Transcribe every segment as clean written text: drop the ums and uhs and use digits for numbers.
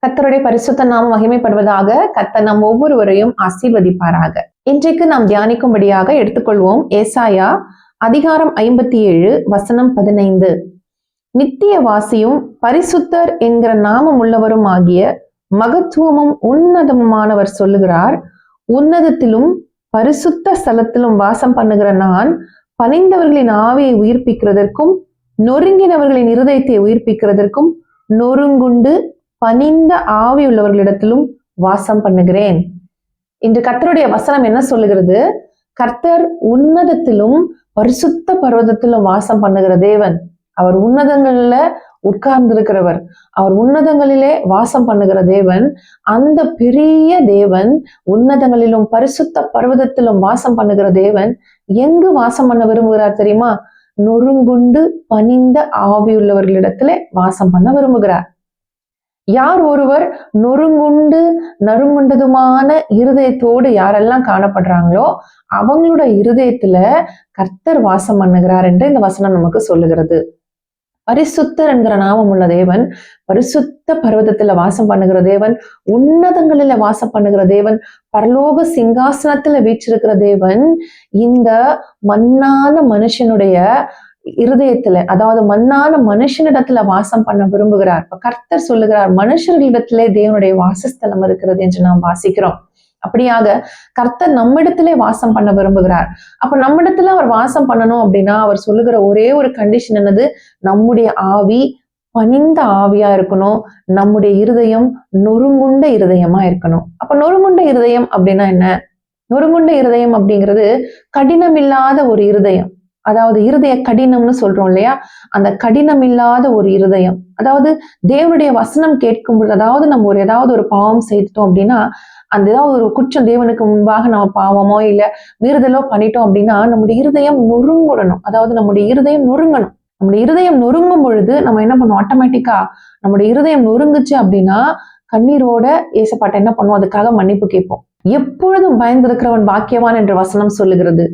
கர்த்தருடைய பரிசுத்த நாமம் மகிமைப்படுவதாக. கர்த்தர் நம் ஒவ்வொருவரையும் ஆசீர்வதிப்பாராக. இன்றைக்கு நாம் தியானிக்கும்படியாக எடுத்துக்கொள்வோம் ஏசாயா அதிகாரம் 57 வசனம் 15. நித்திய வாசியும் பரிசுத்தர் என்கிற நாமம் உள்ளவரும் ஆகிய மகத்துவமும் உன்னதமுமானவர் சொல்லுகிறார், உன்னதத்திலும் பரிசுத்த ஸ்தலத்திலும் வாசம் பண்ணுகிற நான் பணிந்தவர்களின் ஆவியை உயிர்ப்பிக்கிறதற்கும் நொறுங்கினவர்களின் இருதயத்தை உயிர்ப்பிக்கிறதற்கும் நொறுங்குண்டு பணிந்த ஆவி உள்ளவர்களிடத்திலும் வாசம் பண்ணுகிறேன். இன்று கர்த்தருடைய வசனம் என்ன சொல்லுகிறது? கர்த்தர் உன்னதத்திலும் பரிசுத்த பர்வதத்திலும் வாசம் பண்ணுகிற தேவன். அவர் உன்னதங்கள்ல உட்கார்ந்திருக்கிறவர். அவர் உன்னதங்களிலே வாசம் பண்ணுகிற தேவன். அந்த பெரிய தேவன் உன்னதங்களிலும் பரிசுத்த பர்வதத்திலும் வாசம் பண்ணுகிற தேவன் எங்கு வாசம் பண்ண விரும்புகிறார் தெரியுமா? நொறுங்குண்டு பணிந்த ஆவியுள்ளவர்களிடத்துல வாசம் பண்ண விரும்புகிறார். யார் ஒருவர் நொறுங்குண்டு நறுங்குண்டதுமான இருதயத்தோடு யாரெல்லாம் காணப்படுறாங்களோ அவங்களோட இருதயத்துல கர்த்தர் வாசம் பண்ணுகிறார் என்று இந்த வசனம் நமக்கு சொல்லுகிறது. பரிசுத்தர் என்கிற நாமம் உள்ள தேவன், பரிசுத்த பர்வதத்துல வாசம் பண்ணுகிற தேவன், உன்னதங்களில வாசம் பண்ணுகிற தேவன், பரலோக சிங்காசனத்துல வீற்றிருக்கிற தேவன் இந்த மண்ணான மனுஷனுடைய இருதயத்துல, அதாவது மண்ணான மனுஷனிடத்துல வாசம் பண்ண விரும்புகிறார். இப்ப கர்த்தர் சொல்லுகிறார், மனுஷர்களிடத்திலே தேவனுடைய வாசஸ்தலம் இருக்கிறது என்று நாம் வாசிக்கிறோம். அப்படியாக கர்த்தர் நம்மிடத்திலே வாசம் பண்ண விரும்புகிறார். அப்ப நம்மிடத்துல அவர் வாசம் பண்ணணும் அப்படின்னா அவர் சொல்லுகிற ஒரே ஒரு கண்டிஷன் என்னது? நம்முடைய ஆவி பணிந்த ஆவியா இருக்கணும். நம்முடைய இருதயம் நொறுங்குண்ட இருதயமா இருக்கணும். அப்ப நொறுங்குண்ட இருதயம் அப்படின்னா என்ன? நொறுங்குண்ட இருதயம் அப்படிங்கிறது கடினம் இல்லாத ஒரு இருதயம். அதாவது இருதய கடினம்னு சொல்றோம் இல்லையா? அந்த கடினம் இல்லாத ஒரு இருதயம். அதாவது தேவனுடைய வசனம் கேட்கும் பொழுது, அதாவது நம்ம ஏதாவது ஒரு பாவம் செய்துட்டோம் அப்படின்னா, அந்த ஏதாவது ஒரு குற்றம் தேவனுக்கு முன்பாக நம்ம பாவமோ இல்ல மீறுதலோ பண்ணிட்டோம் அப்படின்னா நம்முடைய இருதயம் நொறுங்குடணும். அதாவது நம்முடைய இருதயம் நொறுங்கணும். நம்முடைய இருதயம் நொறுங்கும் பொழுது நம்ம என்ன பண்ணுவோம்? ஆட்டோமேட்டிக்கா நம்முடைய இருதயம் நொறுங்குச்சு அப்படின்னா கண்ணீரோட ஏசப்பாட்ட என்ன பண்ணுவோம்? அதுக்காக மன்னிப்பு கேட்போம். எப்பொழுதும் பயந்திருக்கிறவன் பாக்கியவான் என்ற வசனம் சொல்லுகிறது.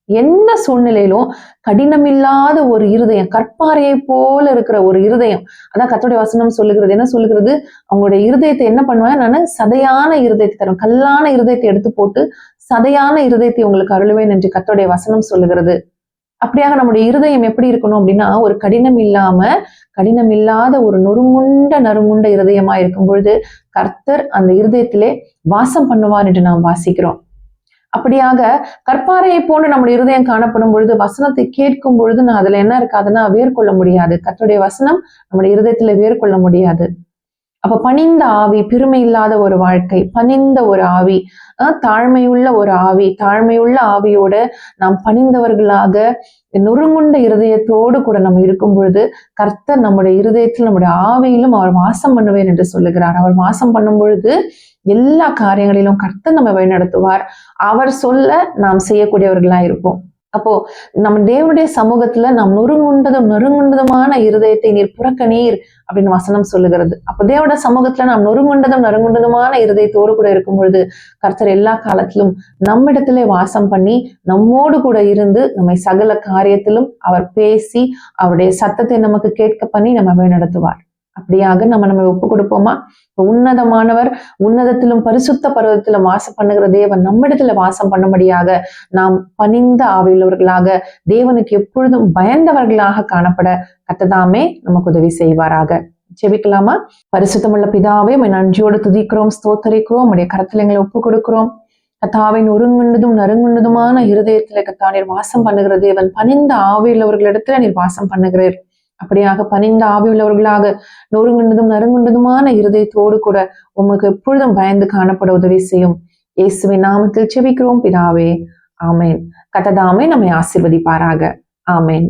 என்ன சூழ்நிலையிலும் கடினமில்லாத ஒரு இருதயம், கற்பாறையை போல இருக்கிற ஒரு இருதயம், அதான் கர்த்தருடைய வசனம் சொல்லுகிறது. என்ன சொல்லுகிறது? அவங்களுடைய இருதயத்தை என்ன பண்ணுவேன்? நான் சதையான இருதயத்தை தரும், கல்லான இருதயத்தை எடுத்து போட்டு சதையான இருதயத்தை உங்களுக்கு அருளுவேன் என்று கர்த்தருடைய வசனம் சொல்லுகிறது. அப்படியாக நம்முடைய இருதயம் எப்படி இருக்கணும் அப்படின்னா, ஒரு கடினம் இல்லாத ஒரு நறுங்குண்ட இருதயமா இருக்கும் பொழுது கர்த்தர் அந்த இருதயத்திலே வாசம் பண்ணுவார் என்று நாம் வாசிக்கிறோம். அப்படியாக கற்பாறையை போன்று நம்முடைய இருதயம் காணப்படும் பொழுது வசனத்தை கேட்கும் பொழுது நான் அதுல என்ன இருக்காதுன்னா வேர்கொள்ள முடியாது. கர்த்தருடைய வசனம் நம்முடைய இருதயத்துல வேர்கொள்ள முடியாது. அப்ப பணிந்த ஆவி, பெருமை இல்லாத ஒரு வாழ்க்கை, பணிந்த ஒரு ஆவி, தாழ்மையுள்ள ஒரு ஆவி, தாழ்மையுள்ள ஆவியோட நாம் பணிந்தவர்களாக நொறுங்குண்ட இருதயத்தோடு கூட நம்ம இருக்கும் பொழுது கர்த்தர் நம்முடைய இருதயத்தில் நம்முடைய ஆவியிலும் அவர் வாசம் பண்ணுவேன் என்று சொல்லுகிறார். அவர் வாசம் பண்ணும் பொழுது எல்லா காரியங்களிலும் கர்த்தர் நம்ம வழிநடத்துவார். அவர் சொல்ல நாம் செய்யக்கூடியவர்களா இருப்போம். அப்போ நம்ம தேவனுடைய சமூகத்துல நாம் நொறுங்குண்டதுமான இருதயத்தை நீர் புறக்கணீர் அப்படின்னு வசனம் சொல்லுகிறது. அப்போ தேவனுடைய சமூகத்துல நாம் நறுங்குண்டதுமான இருதயத்தோடு கூட இருக்கும் பொழுது கர்த்தர் எல்லா காலத்திலும் நம்மிடத்திலே வாசம் பண்ணி நம்மோடு கூட இருந்து நம்மை சகல காரியத்திலும் அவர் பேசி அவருடைய சத்தத்தை நமக்கு கேட்க பண்ணி நம்ம வழிநடத்துவார். அப்படியாக நம்ம ஒப்பு கொடுப்போமா? உன்னதமானவர் உன்னதத்திலும் பரிசுத்த பர்வதத்திலும் வாசம் பண்ணுகிற தேவன் நம்மிடத்துல வாசம் பண்ணும்படியாக நாம் பணிந்த ஆவியுள்ளவர்களாக தேவனுக்கு எப்பொழுதும் பயந்தவர்களாக காணப்பட கர்த்ததாமே நமக்கு உதவி செய்வாராக. ஜெபிக்கலாமா? பரிசுத்தமுள்ள பிதாவே, நன்றியோடு துதிக்கிறோம், ஸ்தோத்தரிக்கிறோம். உடைய கரத்துல எங்களை ஒப்பு கொடுக்கிறோம். கர்த்தாவின் ஒருங்குண்டதும் நறுங்குண்டதுமான இருதயத்துல கர்த்தா நீர் வாசம் பண்ணுகிற தேவன், பணிந்த ஆவியுள்ளவர்களிடத்துல நீர் வாசம் பண்ணுகிறீர். அப்படியாக பணிந்த ஆவியுள்ளவர்களாக நறுங்குண்டதுமான இருதயத்தோடு கூட உமக்கு எப்பொழுதும் பயந்து காணப்பட உதவி செய்யும். இயேசுவின் நாமத்தில் ஜெபிக்கிறோம் பிதாவே, ஆமேன். கர்த்தர் நம்மை ஆசீர்வதிப்பாராக. ஆமேன்.